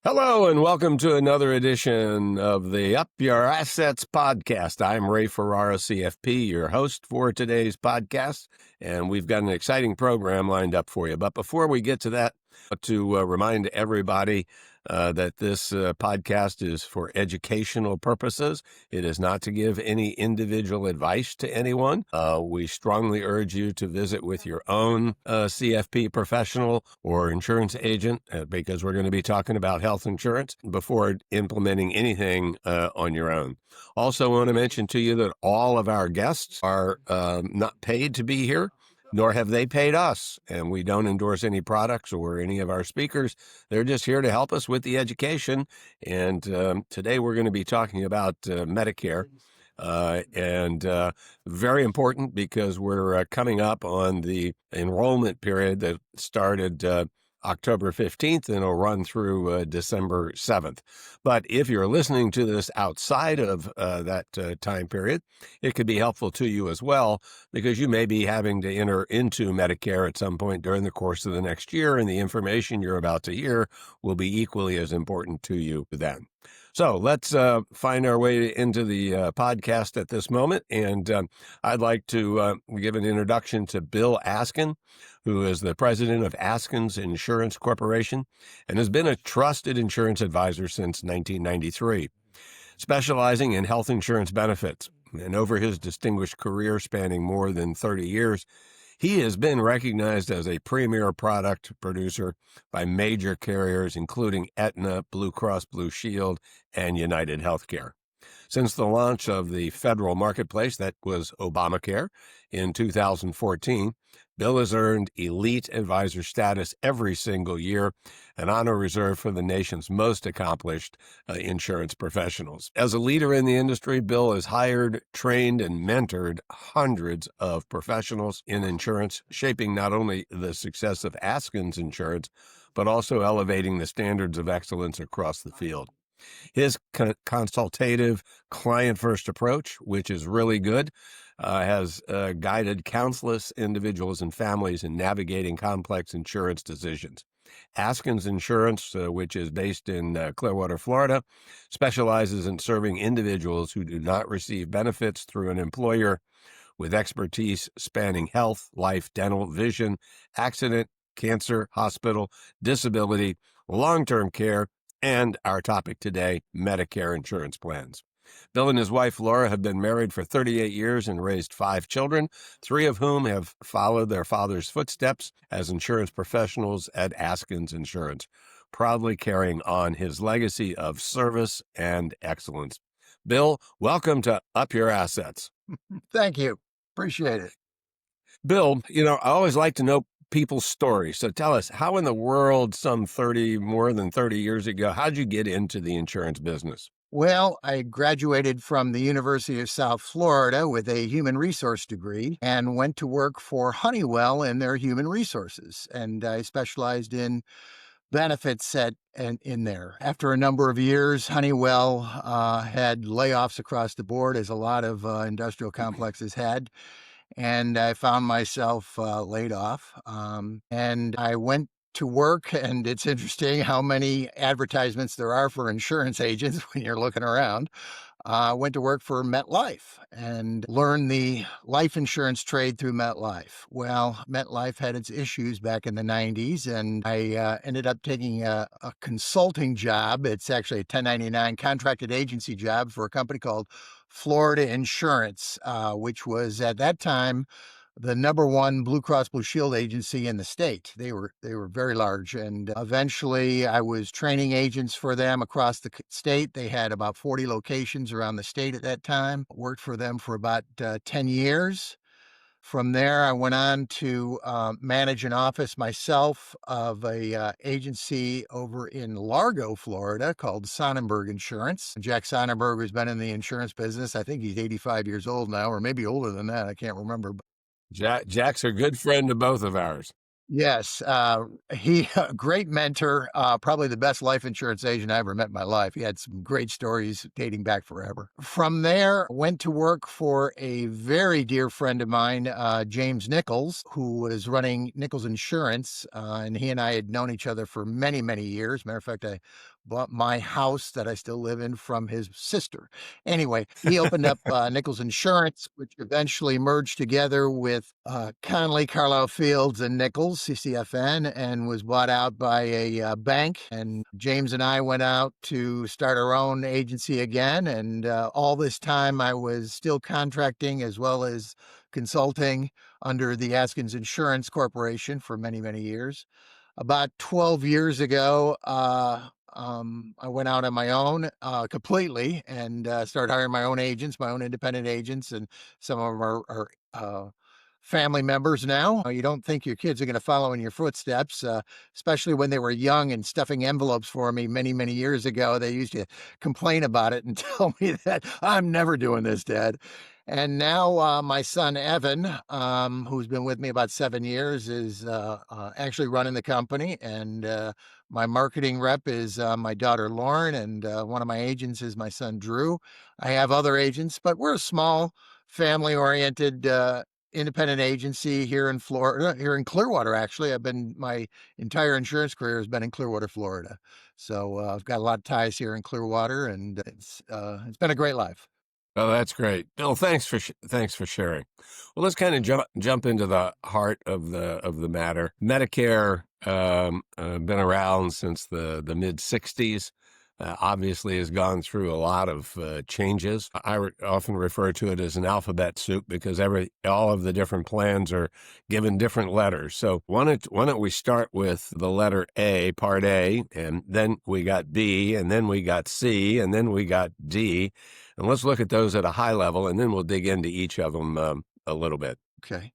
Hello, and welcome to another edition of the Up Your Assets podcast. I'm Ray Ferrara, CFP, your host for today's podcast, and we've got an exciting program lined up for you. But before we get to that, to remind everybody that this podcast is for educational purposes. It is not to give any individual advice to anyone. We strongly urge you to visit with your own CFP professional or insurance agent because we're going to be talking about health insurance before implementing anything on your own. Also want to mention to you that all of our guests are not paid to be here, nor have they paid us, and we don't endorse any products or any of our speakers. They're just here to help us with the education, and today we're going to be talking about Medicare, and very important because we're coming up on the enrollment period that started October 15th and will run through December 7th. But if you're listening to this outside of that time period, it could be helpful to you as well because you may be having to enter into Medicare at some point during the course of the next year, and the information you're about to hear will be equally as important to you then. So let's find our way into the podcast at this moment, and I'd like to give an introduction to Bill Askins, who is the president of Askins Insurance Corporation and has been a trusted insurance advisor since 1993, specializing in health insurance benefits. And over his distinguished career spanning more than 30 years, he has been recognized as a premier product producer by major carriers, including Aetna, Blue Cross Blue Shield, and United Healthcare. Since the launch of the federal marketplace, that was Obamacare, in 2014, Bill has earned elite advisor status every single year, an honor reserved for the nation's most accomplished insurance professionals. As a leader in the industry, Bill has hired, trained, and mentored hundreds of professionals in insurance, shaping not only the success of Askins Insurance, but also elevating the standards of excellence across the field. His consultative, client-first approach, which is really good, has guided countless individuals and families in navigating complex insurance decisions. Askins Insurance, which is based in Clearwater, Florida, specializes in serving individuals who do not receive benefits through an employer, with expertise spanning health, life, dental, vision, accident, cancer, hospital, disability, long-term care, and our topic today, Medicare insurance plans. Bill and his wife, Laura, have been married for 38 years and raised 5 children, 3 of whom have followed their father's footsteps as insurance professionals at Askins Insurance, proudly carrying on his legacy of service and excellence. Bill, welcome to Up Your Assets. Thank you. Appreciate it. Bill, I always like to know people's stories. So tell us, how in the world more than 30 years ago, how'd you get into the insurance business? Well, I graduated from the University of South Florida with a human resource degree and went to work for Honeywell in their human resources. And I specialized in benefits in there. After a number of years, Honeywell had layoffs across the board, as a lot of industrial complexes had. And I found myself laid off. And I went to work, and it's interesting how many advertisements there are for insurance agents when you're looking around. Went to work for MetLife and learned the life insurance trade through MetLife. Well, MetLife had its issues back in the 90s, and I ended up taking a consulting job. It's actually a 1099 contracted agency job for a company called Florida Insurance, which was at that time the number one Blue Cross Blue Shield agency in the state. They were very large, and eventually I was training agents for them across the state. They had about 40 locations around the state at that time. Worked for them for about 10 years. From there, I went on to manage an office myself of a agency over in Largo, Florida, called Sonnenberg Insurance. Jack Sonnenberg has been in the insurance business. I think he's 85 years old now, or maybe older than that. I can't remember. Jack's a good friend of both of ours. Yes, he a great mentor, probably the best life insurance agent I ever met in my life. He had some great stories dating back forever. From there, went to work for a very dear friend of mine, James Nichols, who was running Nichols Insurance, and he and I had known each other for many, many years. Matter of fact, I bought my house that I still live in from his sister. Anyway, he opened up Nichols Insurance, which eventually merged together with Conley, Carlisle Fields, and Nichols, CCFN, and was bought out by a bank. And James and I went out to start our own agency again. And all this time, I was still contracting as well as consulting under the Askins Insurance Corporation for many, many years. About 12 years ago, I went out on my own completely and started hiring my own agents, my own independent agents, and some of them are family members now. You don't think your kids are going to follow in your footsteps, especially when they were young and stuffing envelopes for me many, many years ago. They used to complain about it and tell me that I'm never doing this, Dad. And now my son Evan, who's been with me about 7 years, is actually running the company. And my marketing rep is my daughter Lauren, and one of my agents is my son Drew. I have other agents, but we're a small, family-oriented independent agency here in Florida, here in Clearwater. Actually, my entire insurance career has been in Clearwater, Florida. So I've got a lot of ties here in Clearwater, and it's been a great life. Oh, that's great, Bill. Thanks for sharing. Well, let's kind of jump into the heart of the matter. Medicare been around since the mid '60s. Obviously, has gone through a lot of changes. Often refer to it as an alphabet soup because all of the different plans are given different letters. So why don't we start with the letter A, Part A, and then we got B, and then we got C, and then we got D. And let's look at those at a high level, and then we'll dig into each of them a little bit. Okay.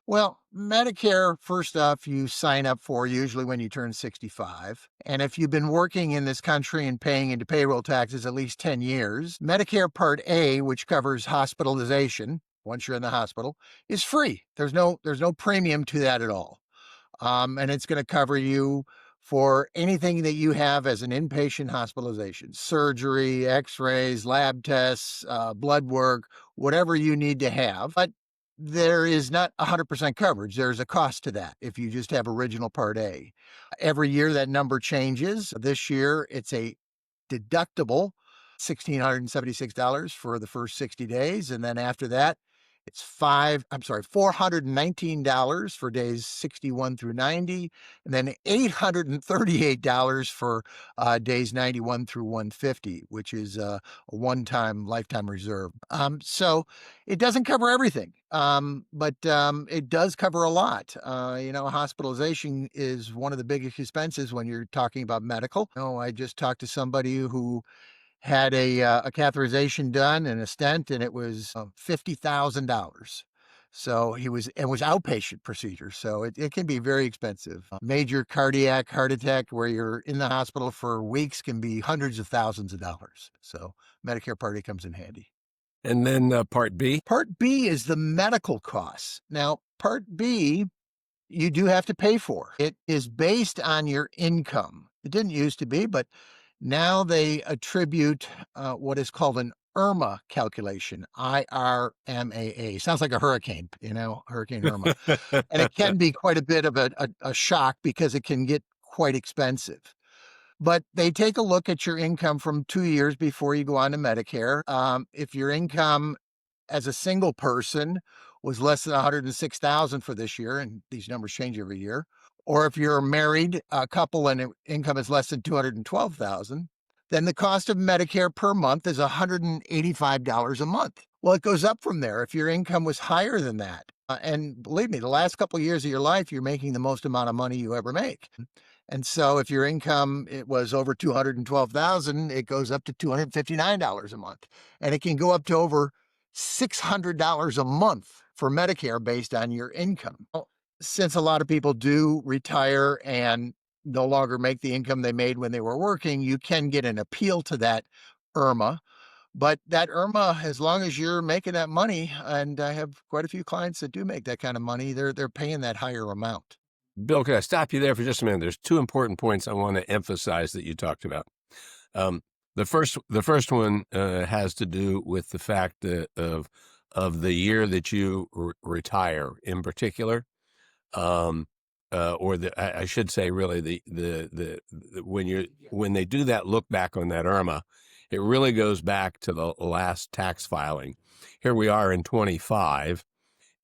Well, Medicare, first off, you sign up for usually when you turn 65. And if you've been working in this country and paying into payroll taxes at least 10 years, Medicare Part A, which covers hospitalization once you're in the hospital, is free. There's no premium to that at all. And it's going to cover you for anything that you have as an inpatient hospitalization, surgery, x-rays, lab tests, blood work, whatever you need to have. But there is not 100% coverage. There's a cost to that if you just have original Part A. Every year that number changes. This year it's a deductible, $1,676 for the first 60 days. And then after that, it's $419 for days 61 through 90, and then $838 for days 91 through 150, which is a one-time lifetime reserve. So it doesn't cover everything, but it does cover a lot. Hospitalization is one of the biggest expenses when you're talking about medical. I just talked to somebody who had a catheterization done and a stent, and it was $50,000. So it was outpatient procedure. So it can be very expensive. Major cardiac heart attack where you're in the hospital for weeks can be hundreds of thousands of dollars. So Medicare Part A comes in handy. And then Part B. Part B is the medical costs. Now, Part B, you do have to pay for. It is based on your income. It didn't used to be, but now they attribute what is called an IRMA calculation, IRMAA. Sounds like a hurricane, Hurricane Irma. And it can be quite a bit of a shock because it can get quite expensive. But they take a look at your income from 2 years before you go on to Medicare. If your income as a single person was less than 106,000 for this year, and these numbers change every year, or if you're a married couple and income is less than 212,000, then the cost of Medicare per month is $185 a month. Well, it goes up from there if your income was higher than that. And believe me, the last couple of years of your life, you're making the most amount of money you ever make. And so if your income it was over 212,000, it goes up to $259 a month. And it can go up to over $600 a month for Medicare based on your income. Well, since a lot of people do retire and no longer make the income they made when they were working, you can get an appeal to that IRMA. But that IRMA, as long as you're making that money, and I have quite a few clients that do make that kind of money, they're paying that higher amount. Bill, can I stop you there for just a minute? There's two important points I want to emphasize that you talked about. Um, the first one has to do with the fact that of the year that you retire, in particular, um, I should say, really, when they do that look back on that IRMA, it really goes back to the last tax filing. Here we are in 25,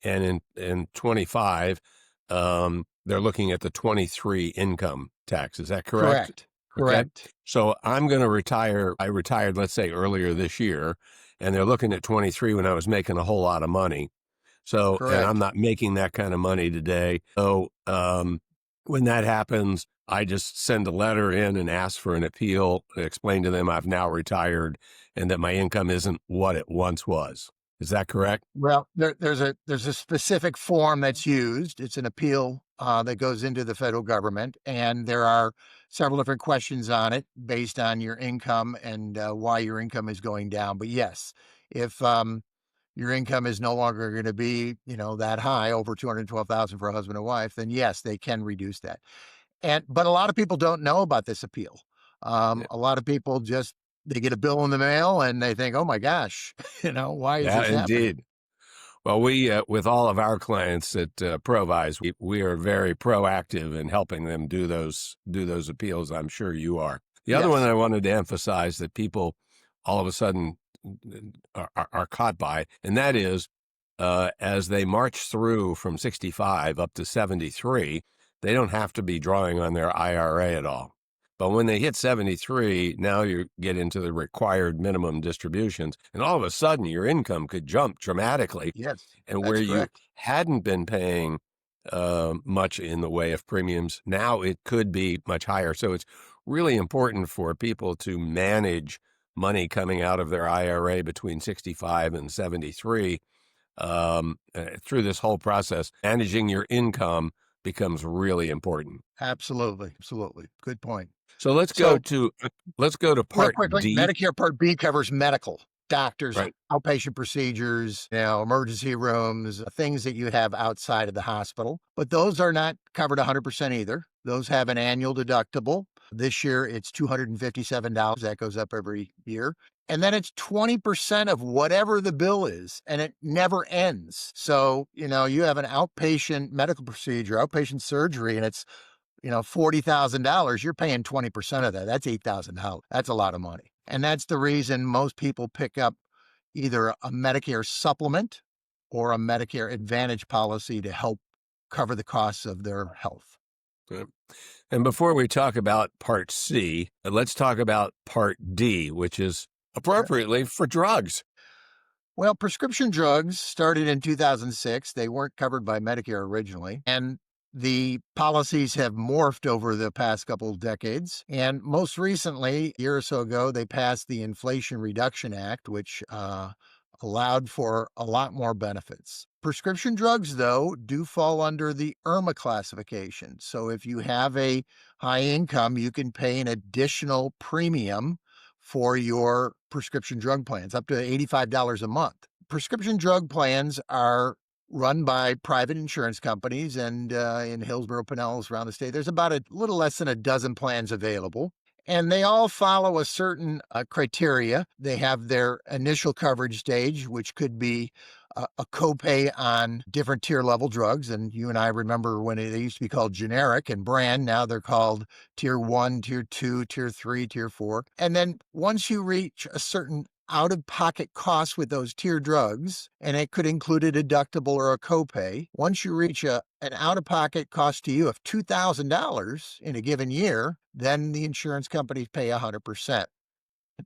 and in 25, they're looking at the 23 income tax. Is that correct? Correct. Okay. Correct. So I'm going to retire. I retired, let's say, earlier this year, and they're looking at 23 when I was making a whole lot of money. So, and I'm Correct. not making that kind of money today. So, when that happens, I just send a letter in and ask for an appeal, explain to them I've now retired and that my income isn't what it once was. Is that correct? Well, there's a specific form that's used. It's an appeal that goes into the federal government, and there are several different questions on it based on your income and why your income is going down. But yes, if your income is no longer going to be, that high, over 212,000 for a husband and wife, then yes, they can reduce that. But a lot of people don't know about this appeal. Yeah, A lot of people they get a bill in the mail and they think, oh my gosh, why is yeah, this happening? indeed. Well, we, with all of our clients at Provise, we are very proactive in helping them do those appeals. I'm sure you are. The other one Yes. I wanted to emphasize that people all of a sudden are caught by, and that is, as they march through from 65 up to 73, they don't have to be drawing on their IRA at all. But when they hit 73, now you get into the required minimum distributions, and all of a sudden your income could jump dramatically. Yes, And where that's you correct. hadn't been paying much in the way of premiums, now it could be much higher. So it's really important for people to manage money coming out of their IRA between 65 and 73 through this whole process. Managing your income becomes really important. Absolutely. Absolutely. Good point. So let's go So, to real Part quickly, D. Medicare Part B covers medical, doctors, Right. outpatient procedures, emergency rooms, things that you have outside of the hospital. But those are not covered 100% either. Those have an annual deductible. This year, it's $257. That goes up every year. And then it's 20% of whatever the bill is, and it never ends. So, you have an outpatient medical procedure, outpatient surgery, and it's $40,000, you're paying 20% of that. That's $8,000. That's a lot of money. And that's the reason most people pick up either a Medicare supplement or a Medicare Advantage policy to help cover the costs of their health. Right. And before we talk about Part C, let's talk about Part D, which is appropriately for drugs. Well, prescription drugs started in 2006. They weren't covered by Medicare originally. And the policies have morphed over the past couple of decades. And most recently, a year or so ago, they passed the Inflation Reduction Act, which allowed for a lot more benefits. Prescription drugs, though, do fall under the IRMA classification. So if you have a high income, you can pay an additional premium for your prescription drug plans, up to $85 a month. Prescription drug plans are run by private insurance companies, and in Hillsborough, Pinellas, around the state, there's about a little less than a dozen plans available. And they all follow a certain criteria. They have their initial coverage stage, which could be a copay on different tier level drugs. And you and I remember when they used to be called generic and brand. Now they're called tier 1, tier 2, tier 3, tier 4. And then once you reach a certain out of pocket cost with those tier drugs, and it could include a deductible or a copay. Once you reach an out of pocket cost to you of $2,000 in a given year, then the insurance companies pay 100%.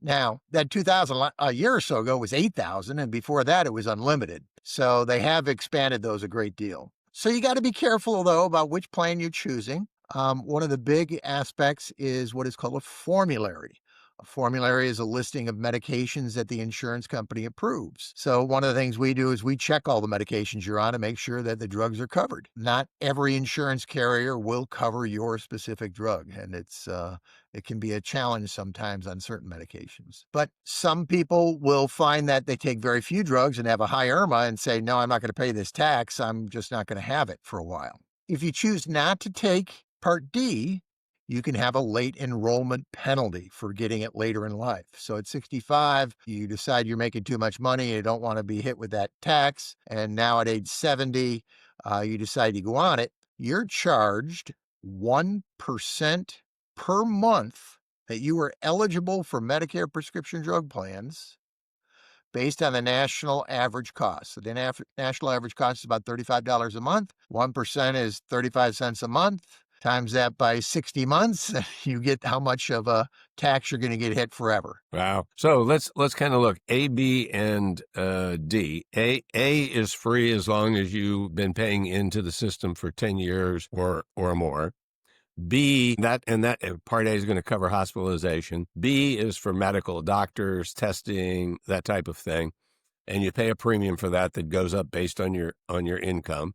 Now, that 2000 a year or so ago was 8,000, and before that it was unlimited. So they have expanded those a great deal. So you got to be careful though about which plan you're choosing. One of the big aspects is what is called a formulary. A formulary is a listing of medications that the insurance company approves. So one of the things we do is we check all the medications you're on to make sure that the drugs are covered. Not every insurance carrier will cover your specific drug, and it can be a challenge sometimes on certain medications. But some people will find that they take very few drugs and have a high IRMA and say, no, I'm not going to pay this tax. I'm just not going to have it for a while. If you choose not to take Part D, you can have a late enrollment penalty for getting it later in life. So at 65, you decide you're making too much money, you don't want to be hit with that tax. And now at age 70, you decide to go on it. You're charged 1% per month that you are eligible for Medicare prescription drug plans based on the national average cost. So the national average cost is about $35 a month. 1% is 35 cents a month. Times that by 60 months, you get how much of a tax you're going to get hit forever. Wow. So let's kind of look A, B, and D. A is free as long as you've been paying into the system for 10 years or more. B, that Part A is going to cover hospitalization. B is for medical, doctors, testing, that type of thing. And you pay a premium for that goes up based on your income.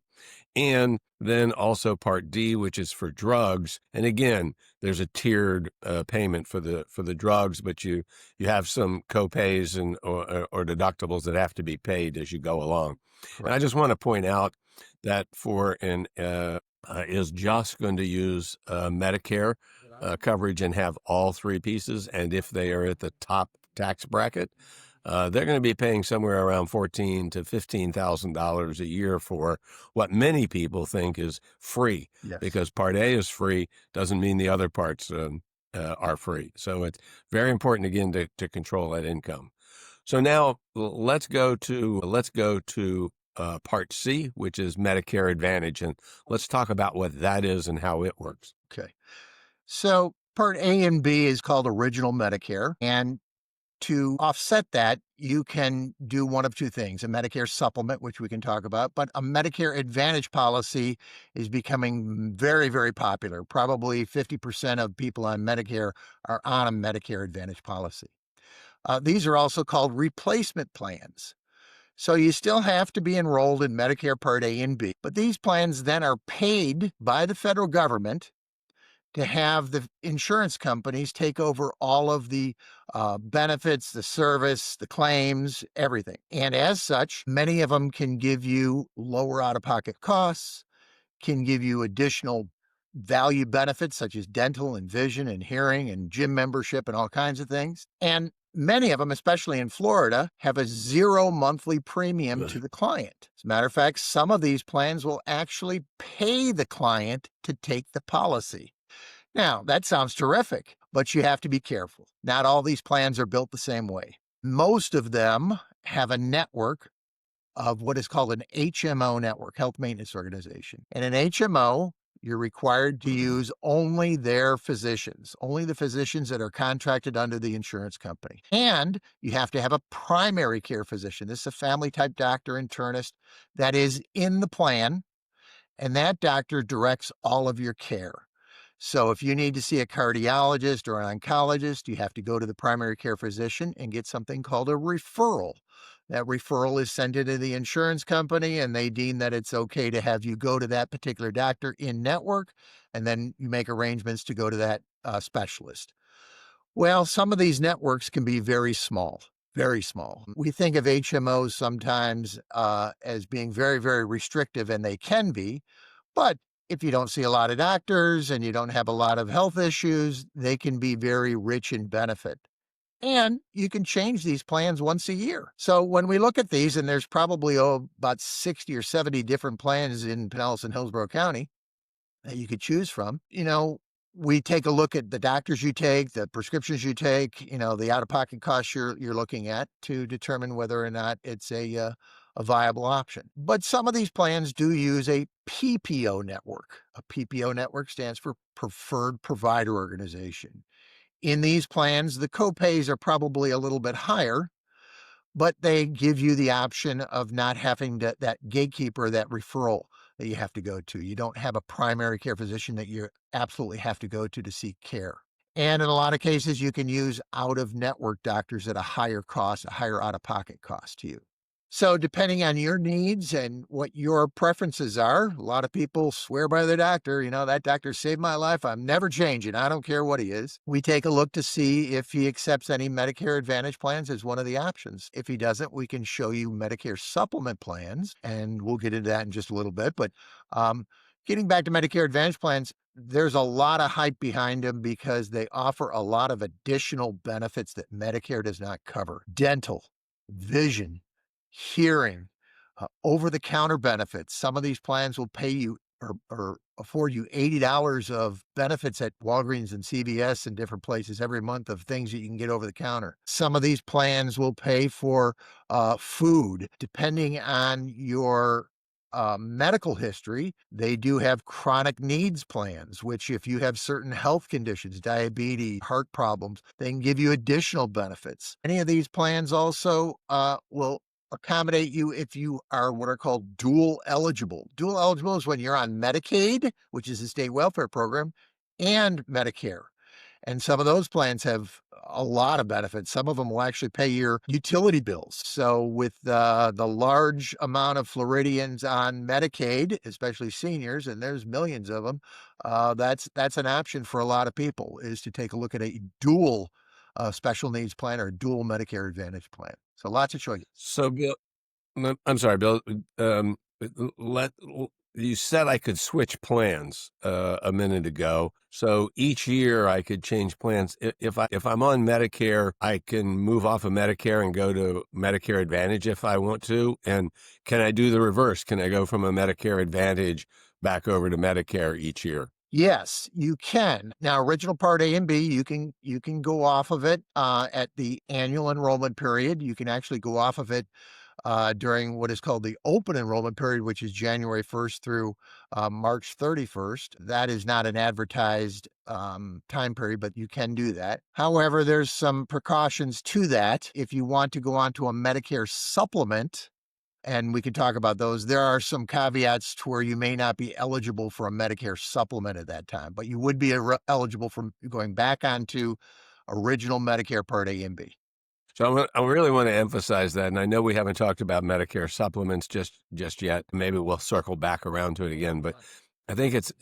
And then also Part D, which is for drugs. And again, there's a tiered payment for the drugs, but you have some copays and or deductibles that have to be paid as you go along. Correct. And I just want to point out that is just going to use Medicare coverage and have all three pieces. And if they are at the top tax bracket, they're going to be paying somewhere around $14,000 to $15,000 a year for what many people think is free. Yes. Because Part A is free doesn't mean the other parts are free. So it's very important, again, to control that income. So now let's go to Part C, which is Medicare Advantage, and let's talk about what that is and how it works. Okay. So Part A and B is called Original Medicare, and to offset that, you can do one of two things: a Medicare supplement, which we can talk about, but a Medicare Advantage policy is becoming very, very popular. Probably 50% of people on Medicare are on a Medicare Advantage policy. These are also called replacement plans. So you still have to be enrolled in Medicare Part A and B, but these plans then are paid by the federal government to have the insurance companies take over all of the benefits, the service, the claims, everything. And as such, many of them can give you lower out-of-pocket costs, can give you additional value benefits such as dental and vision and hearing and gym membership and all kinds of things. And many of them, especially in Florida, have a zero monthly premium to the client. As a matter of fact, some of these plans will actually pay the client to take the policy. Now, that sounds terrific, but you have to be careful. Not all these plans are built the same way. Most of them have a network of what is called an HMO network, Health Maintenance Organization. And an HMO, you're required to use only their physicians, only the physicians that are contracted under the insurance company. And you have to have a primary care physician. This is a family type doctor, internist that is in the plan, and that doctor directs all of your care. So if you need to see a cardiologist or an oncologist, you have to go to the primary care physician and get something called a referral. That referral is sent into the insurance company, and they deem that it's okay to have you go to that particular doctor in network, and then you make arrangements to go to that specialist. Well, some of these networks can be very small. Very small. We think of HMOs sometimes as being very, very restrictive, and they can be, but if you don't see a lot of doctors and you don't have a lot of health issues, they can be very rich in benefit. And you can change these plans once a year. So when we look at these, and there's probably about 60 or 70 different plans in Pinellas and Hillsborough County that you could choose from, we take a look at the doctors you take, the prescriptions you take, the out-of-pocket costs you're looking at to determine whether or not it's a viable option. But some of these plans do use a PPO network. A PPO network stands for Preferred Provider Organization. In these plans, the copays are probably a little bit higher, but they give you the option of not having that gatekeeper, that referral that you have to go to. You don't have a primary care physician that you absolutely have to go to seek care. And in a lot of cases, you can use out-of-network doctors at a higher cost, a higher out-of-pocket cost to you. So depending on your needs and what your preferences are, a lot of people swear by their doctor, that doctor saved my life. I'm never changing. I don't care what he is. We take a look to see if he accepts any Medicare Advantage plans as one of the options. If he doesn't, we can show you Medicare supplement plans, and we'll get into that in just a little bit. But Getting back to Medicare Advantage plans, there's a lot of hype behind them because they offer a lot of additional benefits that Medicare does not cover. Dental, vision, hearing, over the counter benefits. Some of these plans will pay you or afford you $80 of benefits at Walgreens and CVS and different places every month of things that you can get over the counter. Some of these plans will pay for food, depending on your medical history. They do have chronic needs plans, which, if you have certain health conditions, diabetes, heart problems, they can give you additional benefits. Any of these plans also will accommodate you if you are what are called dual eligible. Dual eligible is when you're on Medicaid, which is a state welfare program, and Medicare. And some of those plans have a lot of benefits. Some of them will actually pay your utility bills. So, with the large amount of Floridians on Medicaid, especially seniors, and there's millions of them, that's an option for a lot of people, is to take a look at a dual special needs plan or dual Medicare Advantage plan. So, lots of choices. So, Bill, I'm sorry, Bill. Let you said I could switch plans a minute ago. So each year I could change plans. If I'm on Medicare, I can move off of Medicare and go to Medicare Advantage if I want to. And can I do the reverse? Can I go from a Medicare Advantage back over to Medicare each year? Yes, you can. Now, original Part A and B, you can go off of it at the annual enrollment period. You can actually go off of it during what is called the open enrollment period, which is January 1st through March 31st. That is not an advertised time period, but you can do that. However, there's some precautions to that. If you want to go on to a Medicare supplement, and we can talk about those, there are some caveats to where you may not be eligible for a Medicare supplement at that time, but you would be eligible for going back onto original Medicare Part A and B. So I really want to emphasize that, and I know we haven't talked about Medicare supplements just yet. Maybe we'll circle back around to it again, but I think it's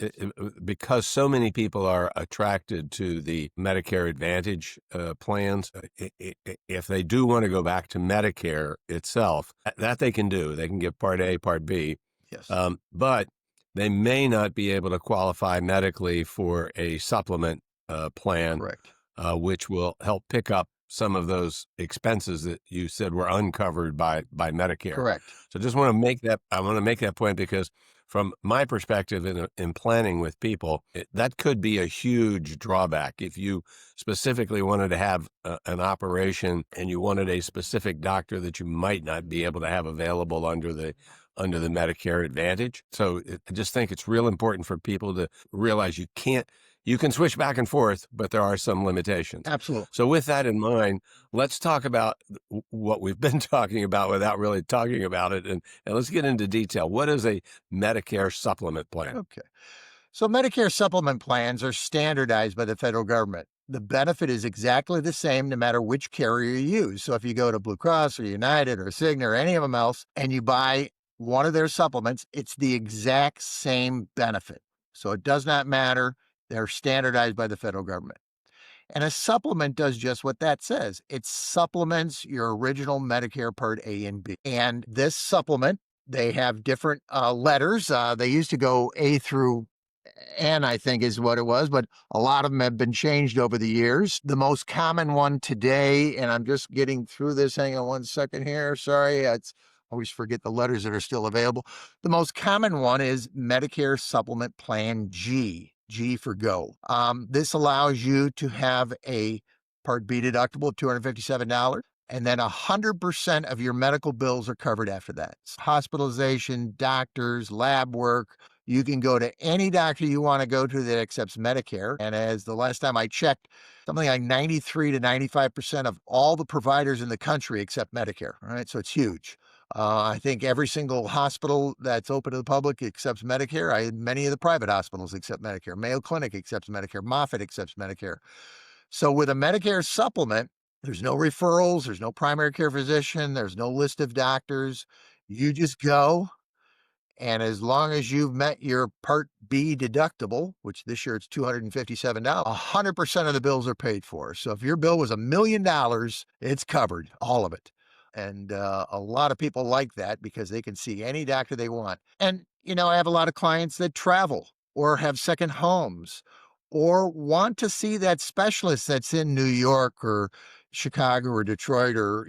because so many people are attracted to the Medicare Advantage plans. If they do want to go back to Medicare itself, that they can do. They can get Part A, Part B, Yes. but they may not be able to qualify medically for a supplement plan, Correct. which will help pick up some of those expenses that you said were uncovered by Medicare. Correct. So just want to make that, I want to make that point because from my perspective in planning with people, that could be a huge drawback. If you specifically wanted to have an operation and you wanted a specific doctor that you might not be able to have available under the Medicare Advantage. So I just think it's real important for people to realize you can switch back and forth, but there are some limitations. Absolutely. So with that in mind, let's talk about what we've been talking about without really talking about it. And let's get into detail. What is a Medicare supplement plan? Okay. So Medicare supplement plans are standardized by the federal government. The benefit is exactly the same no matter which carrier you use. So if you go to Blue Cross or United or Cigna or any of them else and you buy one of their supplements, it's the exact same benefit. So it does not matter. They're standardized by the federal government. And a supplement does just what that says. It supplements your original Medicare Part A and B. And this supplement, they have different letters. They used to go A through N, I think is what it was, but a lot of them have been changed over the years. The most common one today, and I'm just getting through this, hang on one second here, sorry, I always forget the letters that are still available. The most common one is Medicare Supplement Plan G, G for Go. This allows you to have a Part B deductible of $257. And then 100% of your medical bills are covered after that. Hospitalization, doctors, lab work. You can go to any doctor you want to go to that accepts Medicare. And as the last time I checked, something like 93 to 95% of all the providers in the country accept Medicare. All right, so it's huge. I think every single hospital that's open to the public accepts Medicare. Many of the private hospitals accept Medicare. Mayo Clinic accepts Medicare. Moffitt accepts Medicare. So with a Medicare supplement, there's no referrals, there's no primary care physician, there's no list of doctors. You just go, and as long as you've met your Part B deductible, which this year it's $257, 100% of the bills are paid for. So if your bill was $1 million, it's covered, all of it. And a lot of people like that because they can see any doctor they want. And, I have a lot of clients that travel or have second homes or want to see that specialist that's in New York or Chicago or Detroit or,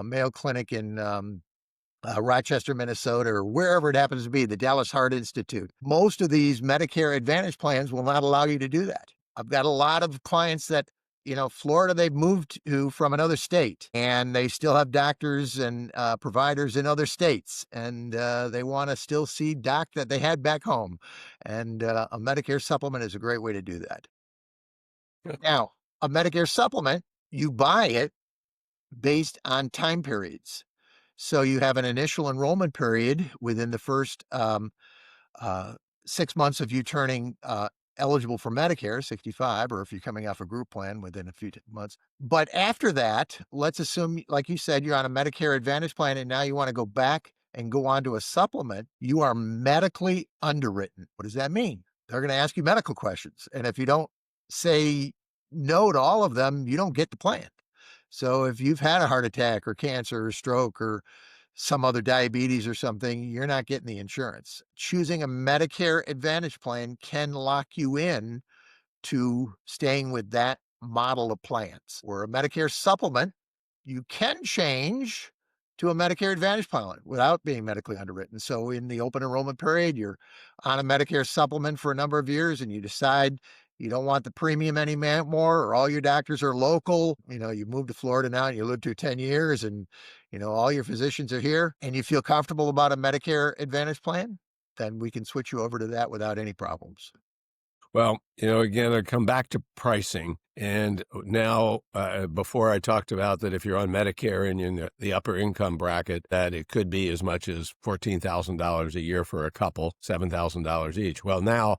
Mayo Clinic in Rochester, Minnesota, or wherever it happens to be, the Dallas Heart Institute. Most of these Medicare Advantage plans will not allow you to do that. I've got a lot of clients that, Florida, they've moved to from another state and they still have doctors and providers in other states. And they want to still see doc that they had back home. And a Medicare supplement is a great way to do that. Now, a Medicare supplement, you buy it based on time periods. So you have an initial enrollment period within the first uh, 6 months of you turning eligible for Medicare, 65, or if you're coming off a group plan within a few months. But after that, let's assume, like you said, you're on a Medicare Advantage plan and now you want to go back and go on to a supplement. You are medically underwritten. What does that mean? They're going to ask you medical questions. And if you don't say no to all of them, you don't get the plan. So if you've had a heart attack or cancer or stroke or some other diabetes or something, you're not getting the insurance. Choosing a Medicare Advantage plan can lock you in to staying with that model of plans. Where a Medicare supplement, you can change to a Medicare Advantage plan without being medically underwritten. So in the open enrollment period, you're on a Medicare supplement for a number of years and you decide you don't want the premium anymore, or all your doctors are local. You moved to Florida now and you lived here 10 years and, all your physicians are here and you feel comfortable about a Medicare Advantage plan, then we can switch you over to that without any problems. Well, again, I come back to pricing. And now, before I talked about that if you're on Medicare and you're in the upper income bracket, that it could be as much as $14,000 a year for a couple, $7,000 each. Well, now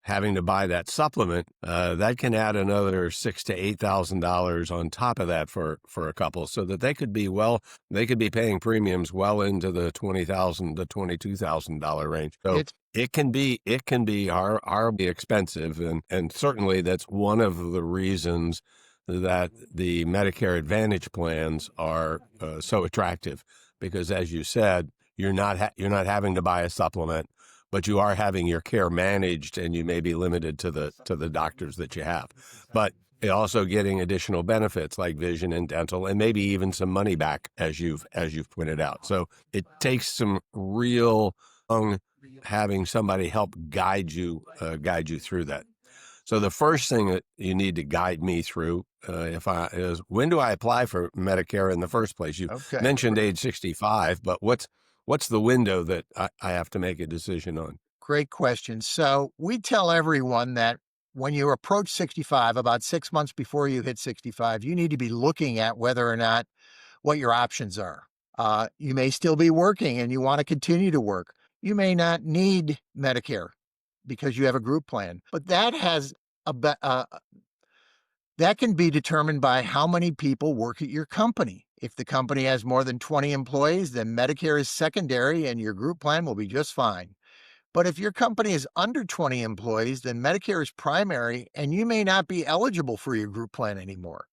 having to buy that supplement, that can add another $6,000 to $8,000 on top of that for a couple, so that they could be paying premiums well into the $20,000 to $22,000 range. So it can be horribly expensive, and certainly that's one of the reasons that the Medicare Advantage plans are so attractive, because as you said, you're not having to buy a supplement, but you are having your care managed, and you may be limited to the doctors that you have. But you're also getting additional benefits like vision and dental, and maybe even some money back, as you've pointed out. So it takes some real having somebody help guide you through that. So the first thing that you need to guide me through is when do I apply for Medicare in the first place? You mentioned age 65, but what's the window that I have to make a decision on? Great question. So we tell everyone that when you approach 65, about 6 months before you hit 65, you need to be looking at whether or not what your options are. You may still be working and you want to continue to work. You may not need Medicare because you have a group plan, but that has that can be determined by how many people work at your company. If the company has more than 20 employees, then Medicare is secondary and your group plan will be just fine. But if your company is under 20 employees, then Medicare is primary and you may not be eligible for your group plan anymore.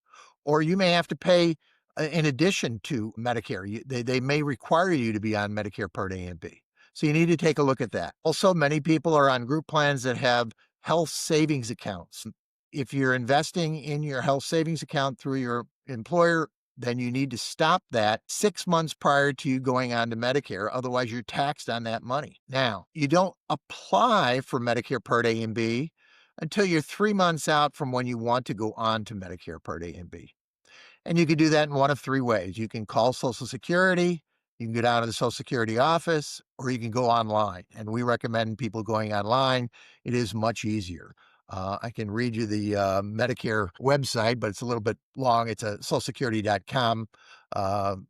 Or you may have to pay in addition to Medicare. They may require you to be on Medicare Part A and B. So you need to take a look at that. Also, many people are on group plans that have health savings accounts. If you're investing in your health savings account through your employer, then you need to stop that 6 months prior to you going on to Medicare. Otherwise, you're taxed on that money. Now, you don't apply for Medicare Part A and B until you're 3 months out from when you want to go on to Medicare Part A and B. And you can do that in one of three ways. You can call Social Security, you can go down to the Social Security office, or you can go online. And we recommend people going online. It is much easier. I can read you the Medicare website, but it's a little bit long. It's a socialsecurity.com /Medicare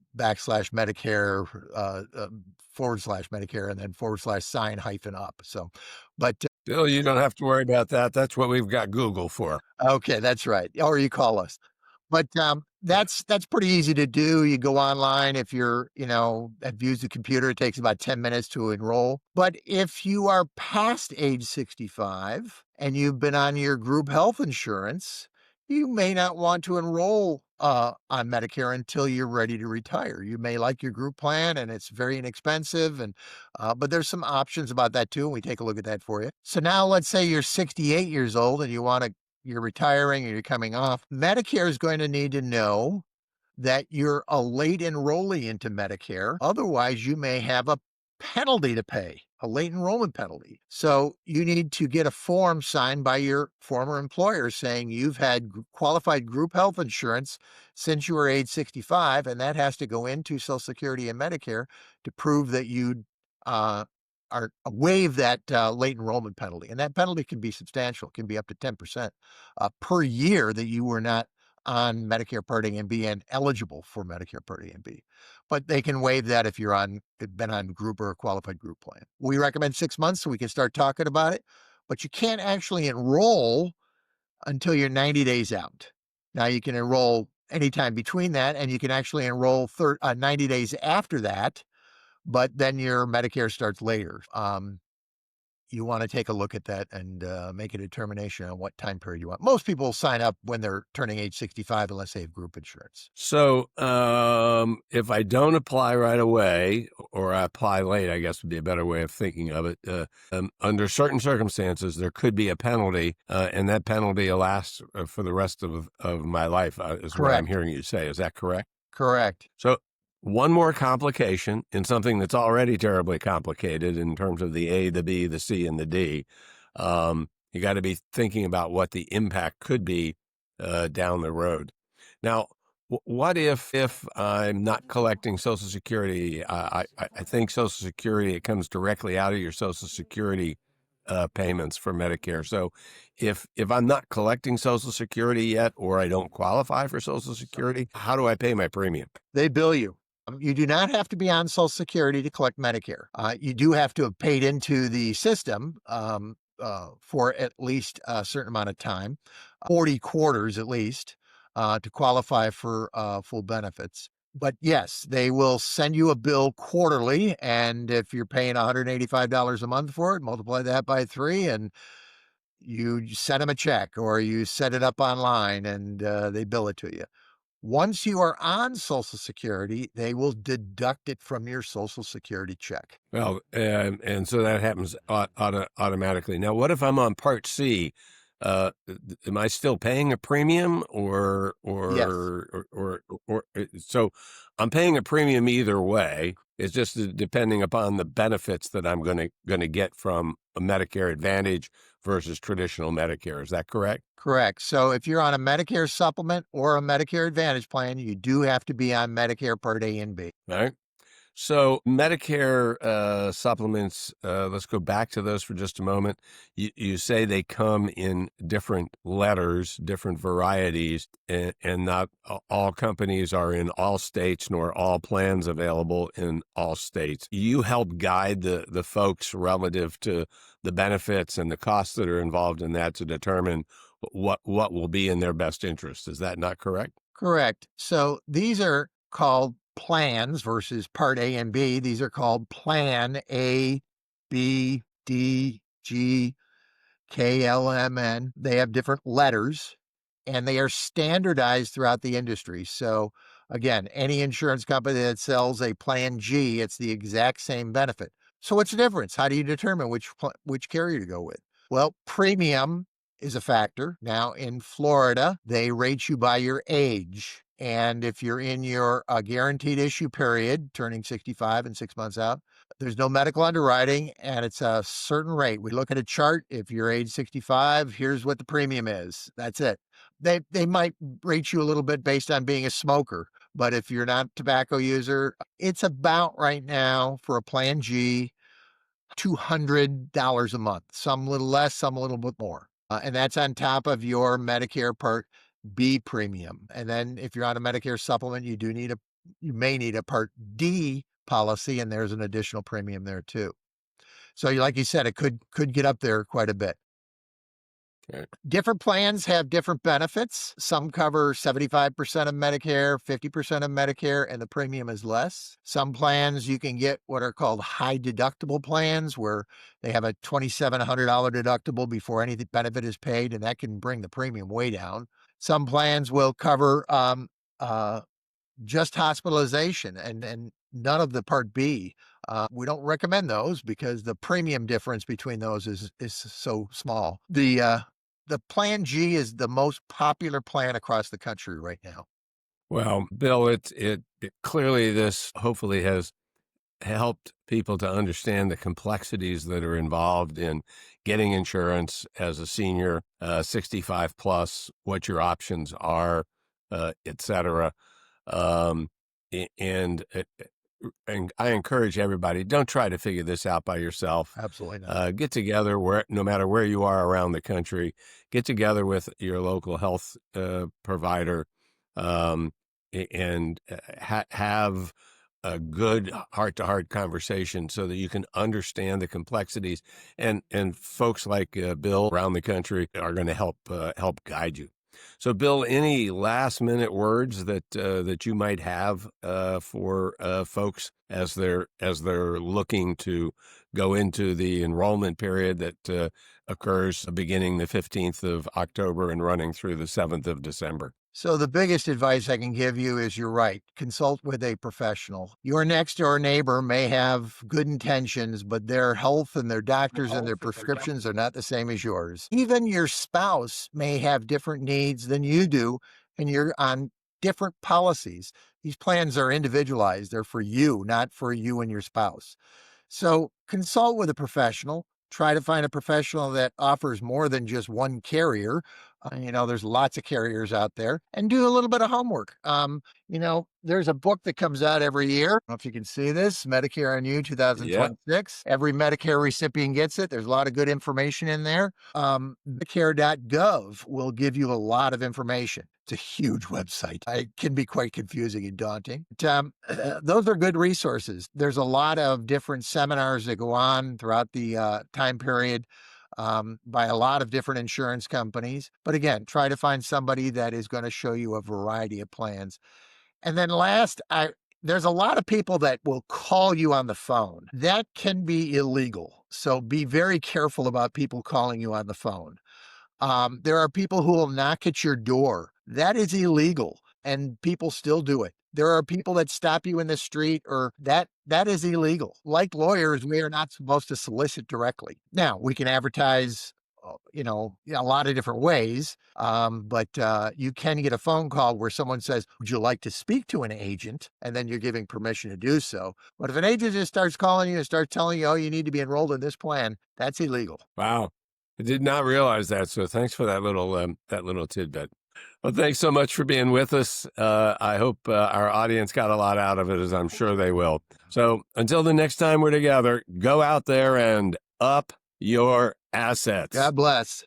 /Medicare and then /sign-up. So, but Bill, you don't have to worry about that. That's what we've got Google for. Okay, that's right. Or you call us. But that's pretty easy to do. You go online. If you're, have used the computer, it takes about 10 minutes to enroll. But if you are past age 65 and you've been on your group health insurance, you may not want to enroll on Medicare until you're ready to retire. You may like your group plan and it's very inexpensive, and but there's some options about that too, and we take a look at that for you. So now let's say you're 68 years old and you're retiring or you're coming off. Medicare is going to need to know that you're a late enrollee into Medicare. Otherwise, you may have a penalty to pay, a late enrollment penalty. So you need to get a form signed by your former employer saying you've had qualified group health insurance since you were age 65, and that has to go into Social Security and Medicare to prove that you uh, are waive that late enrollment penalty. And that penalty can be substantial, can be up to 10% per year that you were not on Medicare Part A and B and eligible for Medicare Part A and B. But they can waive that if you're been on group or a qualified group plan. We recommend 6 months so we can start talking about it, but you can't actually enroll until you're 90 days out. Now you can enroll anytime between that, and you can actually enroll 90 days after that, but then your Medicare starts later. You want to take a look at that and make a determination on what time period you want. Most people sign up when they're turning age 65 unless they have group insurance. So if I don't apply right away, or I apply late, I guess would be a better way of thinking of it. Under certain circumstances, there could be a penalty, and that penalty will last for the rest of my life, is Correct. what I'm hearing you say. Is that correct? Correct. So one more complication in something that's already terribly complicated in terms of the A, the B, the C, and the D. You got to be thinking about what the impact could be down the road. Now, what if I'm not collecting Social Security? I think Social Security, it comes directly out of your Social Security payments for Medicare. So if I'm not collecting Social Security yet, or I don't qualify for Social Security, how do I pay my premium? They bill you. You do not have to be on Social Security to collect Medicare. You do have to have paid into the system for at least a certain amount of time, 40 quarters at least, to qualify for full benefits. But yes, they will send you a bill quarterly. And if you're paying $185 a month for it, multiply that by 3, and you send them a check or you set it up online, and they bill it to you. Once you are on Social Security, they will deduct it from your Social Security check. Well, and so that happens automatically. Now, what if I'm on Part C? Am I still paying a premium, Yes. or so I'm paying a premium either way. It's just depending upon the benefits that I'm going to get from a Medicare Advantage versus traditional Medicare. Is that correct? Correct. So if you're on a Medicare supplement or a Medicare Advantage plan, you do have to be on Medicare Part A and B. All right. So Medicare supplements, let's go back to those for just a moment. You say they come in different letters, different varieties, and not all companies are in all states, nor all plans available in all states. You help guide the folks relative to the benefits and the costs that are involved in that to determine what will be in their best interest. Is that not correct? Correct. So these are called plans versus Part A and B. These are called Plan A, B, D, G, K, L, M, N. They have different letters and they are standardized throughout the industry. So again, any insurance company that sells a Plan G, it's the exact same benefit. So what's the difference? How do you determine which carrier to go with? Well, premium is a factor. Now in Florida, they rate you by your age. And if you're in your guaranteed issue period, turning 65 and 6 months out, there's no medical underwriting and it's a certain rate. We look at a chart. If you're age 65, here's what the premium is. That's it. They might rate you a little bit based on being a smoker, but if you're not a tobacco user, it's about right now for a Plan G, $200 a month, some a little less, some a little bit more. And that's on top of your Medicare Part B premium. And then if you're on a Medicare supplement, you may need a Part D policy, and there's an additional premium there too. So like you said, it could get up there quite a bit. Okay. Different plans have different benefits. Some cover 75% of Medicare, 50% of Medicare, and the premium is less. Some plans you can get what are called high deductible plans, where they have a $2,700 deductible before any benefit is paid, and that can bring the premium way down. Some plans will cover just hospitalization and none of the Part B. We don't recommend those because the premium difference between those is so small. The Plan G is the most popular plan across the country right now. Well, Bill, it clearly this hopefully has helped people to understand the complexities that are involved in getting insurance as a senior, 65 plus, what your options are, et cetera. Um, and I encourage everybody, don't try to figure this out by yourself. Absolutely not. Get together no matter where you are around the country, get together with your local health provider, um, and have a good heart-to-heart conversation so that you can understand the complexities. And folks like Bill around the country are going to help guide you. So, Bill, any last-minute words that you might have for folks as they're looking to go into the enrollment period that occurs beginning the 15th of October and running through the 7th of December? So the biggest advice I can give you is you're right. Consult with a professional. Your next door neighbor may have good intentions, but their health and their doctors and their prescriptions are not the same as yours. Even your spouse may have different needs than you do, and you're on different policies. These plans are individualized. They're for you, not for you and your spouse. So consult with a professional. Try to find a professional that offers more than just one carrier. There's lots of carriers out there, and do a little bit of homework. There's a book that comes out every year. I don't know if you can see this, Medicare on You Yeah. 2026. Every Medicare recipient gets it. There's a lot of good information in there. Medicare.gov will give you a lot of information. It's a huge website. It can be quite confusing and daunting. But, those are good resources. There's a lot of different seminars that go on throughout the time period by a lot of different insurance companies. But again, try to find somebody that is going to show you a variety of plans. And then last, there's a lot of people that will call you on the phone. That can be illegal. So be very careful about people calling you on the phone. There are people who will knock at your door. That is illegal, and people still do it. There are people that stop you in the street, or that is illegal. Like lawyers, we are not supposed to solicit directly. Now, we can advertise, a lot of different ways, but you can get a phone call where someone says, "Would you like to speak to an agent?" And then you're giving permission to do so. But if an agent just starts calling you and starts telling you, "Oh, you need to be enrolled in this plan," that's illegal. Wow. I did not realize that. So thanks for that little tidbit. Well, thanks so much for being with us. I hope our audience got a lot out of it, as I'm sure they will. So until the next time we're together, go out there and up your assets. God bless.